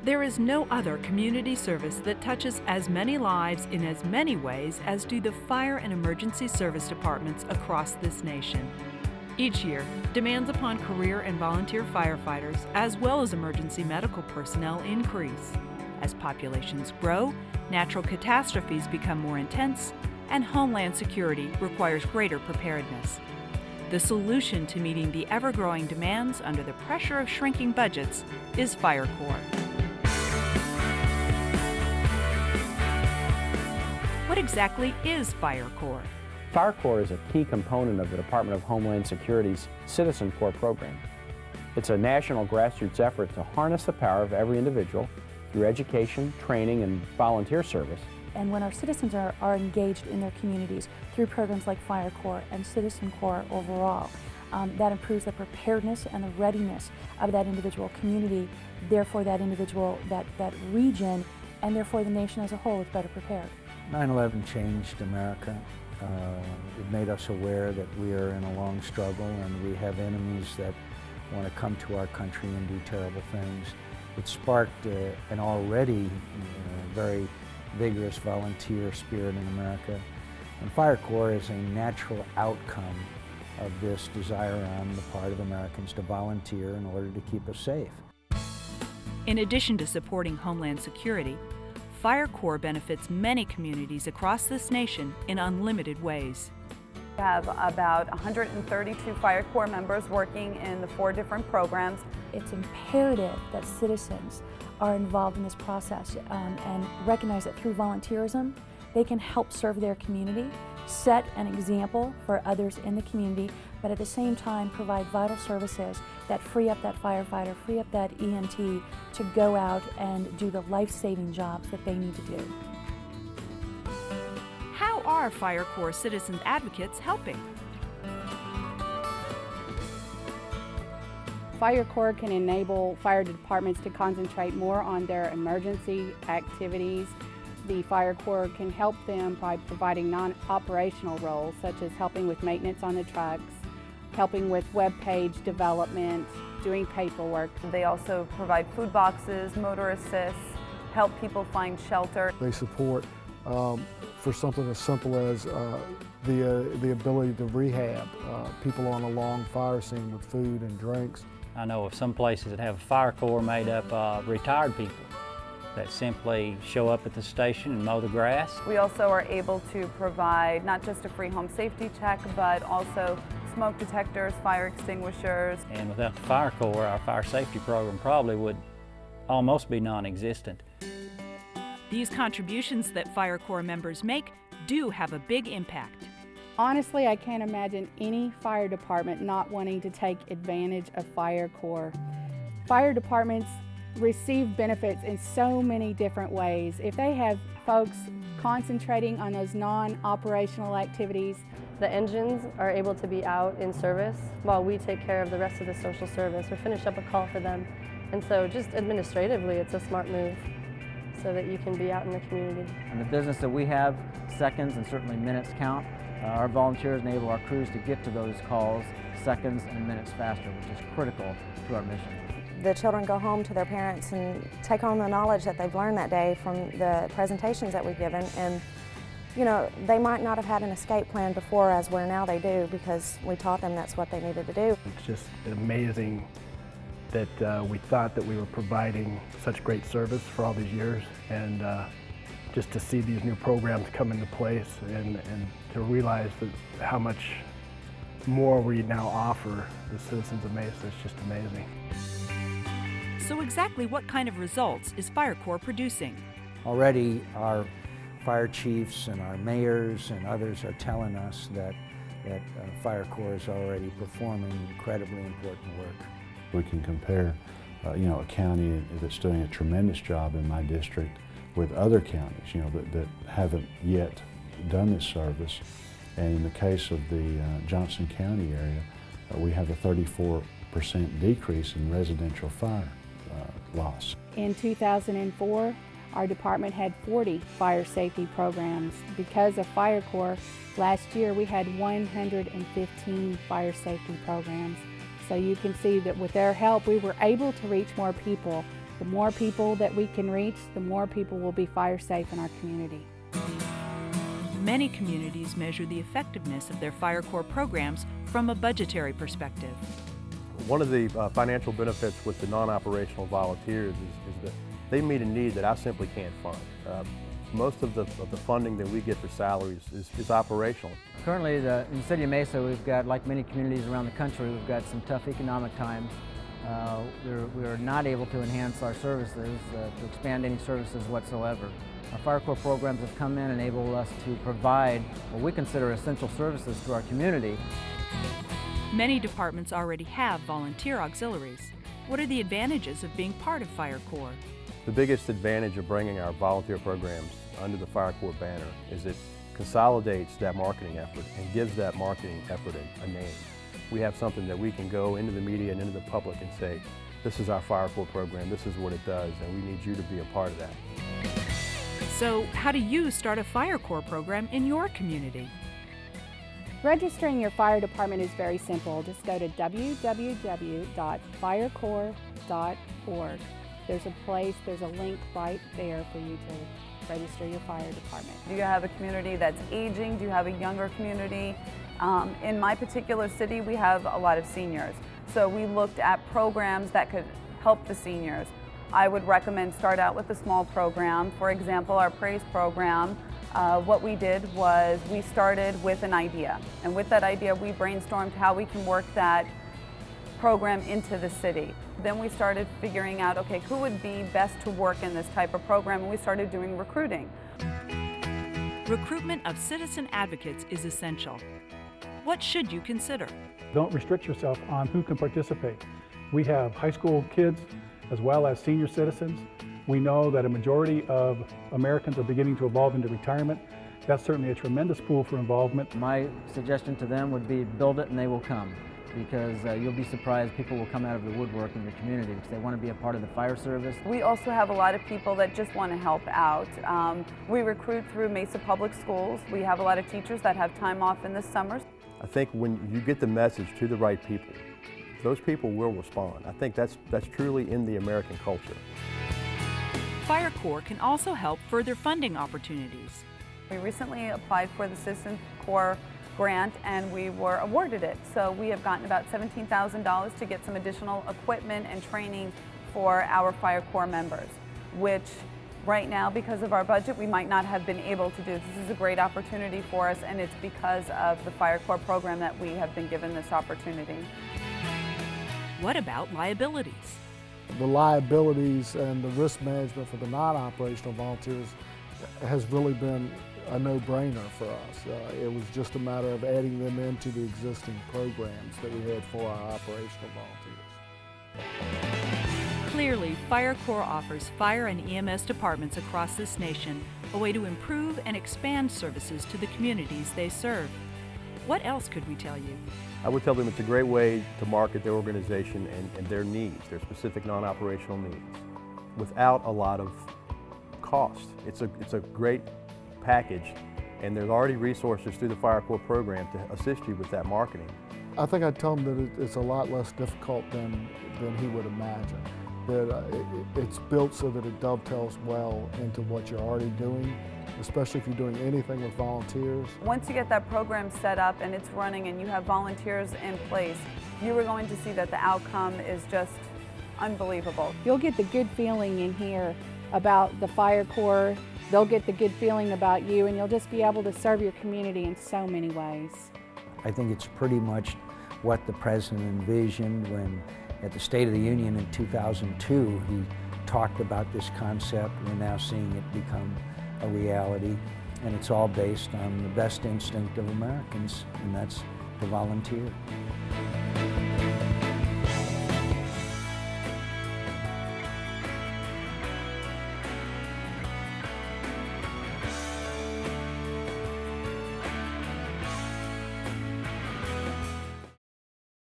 There is no other community service that touches as many lives in as many ways as do the fire and emergency service departments across this nation. Each year, demands upon career and volunteer firefighters, as well as emergency medical personnel, increase. As populations grow, natural catastrophes become more intense, and homeland security requires greater preparedness. The solution to meeting the ever-growing demands under the pressure of shrinking budgets is Fire Corps. What exactly is Fire Corps? Fire Corps is a key component of the Department of Homeland Security's Citizen Corps program. It's a national grassroots effort to harness the power of every individual through education, training, and volunteer service. And when our citizens are engaged in their communities through programs like Fire Corps and Citizen Corps overall, that improves the preparedness and the readiness of that individual community, therefore that individual, that region, and therefore the nation as a whole is better prepared. 9/11 changed America. It made us aware that we are in a long struggle and we have enemies that want to come to our country and do terrible things. It sparked an already very vigorous volunteer spirit in America. And Fire Corps is a natural outcome of this desire on the part of Americans to volunteer in order to keep us safe. In addition to supporting Homeland Security, Fire Corps benefits many communities across this nation in unlimited ways. We have about 132 Fire Corps members working in the 4 different programs. It's imperative that citizens are involved in this process and recognize that through volunteerism, they can help serve their community, set an example for others in the community, but at the same time provide vital services that free up that firefighter, free up that EMT to go out and do the life-saving jobs that they need to do. How are Fire Corps citizen advocates helping? Fire Corps can enable fire departments to concentrate more on their emergency activities. The Fire Corps can help them by providing non-operational roles, such as helping with maintenance on the trucks, helping with web page development, doing paperwork. They also provide food boxes, motor assists, help people find shelter. They support for something as simple as the ability to rehab people on a long fire scene with food and drinks. I know of some places that have a Fire Corps made up of retired people that simply show up at the station and mow the grass. We also are able to provide not just a free home safety check, but also smoke detectors, fire extinguishers. And without the Fire Corps, our fire safety program probably would almost be non-existent. These contributions that Fire Corps members make do have a big impact. Honestly, I can't imagine any fire department not wanting to take advantage of Fire Corps. Fire departments receive benefits in so many different ways. If they have folks concentrating on those non-operational activities, the engines are able to be out in service while we take care of the rest of the social service or finish up a call for them. And so just administratively, it's a smart move so that you can be out in the community. In the business that we have, seconds and certainly minutes count. Our volunteers enable our crews to get to those calls seconds and minutes faster, which is critical to our mission. The children go home to their parents and take home the knowledge that they've learned that day from the presentations that we've given. And, you know, they might not have had an escape plan before, as where now they do, because we taught them that's what they needed to do. It's just amazing that we thought that we were providing such great service for all these years, and just to see these new programs come into place and to realize that how much more we now offer the citizens of Mesa is just amazing. So exactly what kind of results is Fire Corps producing? Already our fire chiefs and our mayors and others are telling us that Fire Corps is already performing incredibly important work. We can compare a county that's doing a tremendous job in my district with other counties, that haven't yet done this service. And in the case of the Johnson County area, we have a 34% decrease in residential fire loss. In 2004, our department had 40 fire safety programs. Because of Fire Corps, last year we had 115 fire safety programs. So you can see that with their help, we were able to reach more people The more people that we can reach, the more people will be fire safe in our community. Many communities measure the effectiveness of their Fire Corps programs from a budgetary perspective. One of the financial benefits with the non-operational volunteers is that they meet a need that I simply can't fund. Most of the funding that we get for salaries is operational. Currently, in the city of Mesa, we've got, like many communities around the country, we've got some tough economic times. We're not able to enhance our services, to expand any services whatsoever. Our Fire Corps programs have come in and enabled us to provide what we consider essential services to our community. Many departments already have volunteer auxiliaries. What are the advantages of being part of Fire Corps? The biggest advantage of bringing our volunteer programs under the Fire Corps banner is it consolidates that marketing effort and gives that marketing effort a name. We have something that we can go into the media and into the public and say, this is our Fire Corps program, this is what it does, and we need you to be a part of that. So how do you start a Fire Corps program in your community? Registering your fire department is very simple. Just go to www.firecorps.org. There's a link right there for you to register your fire department. Do you have a community that's aging? Do you have a younger community? In my particular city, we have a lot of seniors. So we looked at programs that could help the seniors. I would recommend start out with a small program. For example, our Praise program, what we did was we started with an idea. And with that idea, we brainstormed how we can work that program into the city. Then we started figuring out, okay, who would be best to work in this type of program, and we started doing recruiting. Recruitment of citizen advocates is essential. What should you consider? Don't restrict yourself on who can participate. We have high school kids as well as senior citizens. We know that a majority of Americans are beginning to evolve into retirement. That's certainly a tremendous pool for involvement. My suggestion to them would be build it and they will come, because you'll be surprised people will come out of the woodwork in your community because they want to be a part of the fire service. We also have a lot of people that just want to help out. We recruit through Mesa Public Schools. We have a lot of teachers that have time off in the summers. I think when you get the message to the right people, those people will respond. I think that's truly in the American culture. Fire Corps can also help further funding opportunities. We recently applied for the Citizen Corps grant and we were awarded it. So we have gotten about $17,000 to get some additional equipment and training for our Fire Corps members, which right now, because of our budget, we might not have been able to do. This is a great opportunity for us, and it's because of the Fire Corps program that we have been given this opportunity. What about liabilities? The liabilities and the risk management for the non-operational volunteers has really been a no-brainer for us. It was just a matter of adding them into the existing programs that we had for our operational volunteers. Clearly, Fire Corps offers fire and EMS departments across this nation a way to improve and expand services to the communities they serve. What else could we tell you? I would tell them it's a great way to market their organization and their needs, their specific non-operational needs, without a lot of cost. It's a great package, and there's already resources through the Fire Corps program to assist you with that marketing. I think I'd tell him that it's a lot less difficult than he would imagine. That it's built so that it dovetails well into what you're already doing, especially if you're doing anything with volunteers. Once you get that program set up and it's running and you have volunteers in place, you are going to see that the outcome is just unbelievable. You'll get the good feeling in here about the Fire Corps. They'll get the good feeling about you, and you'll just be able to serve your community in so many ways. I think it's pretty much what the President envisioned when at the State of the Union in 2002 he talked about this concept. We're now seeing it become a reality, and it's all based on the best instinct of Americans, and that's to volunteer.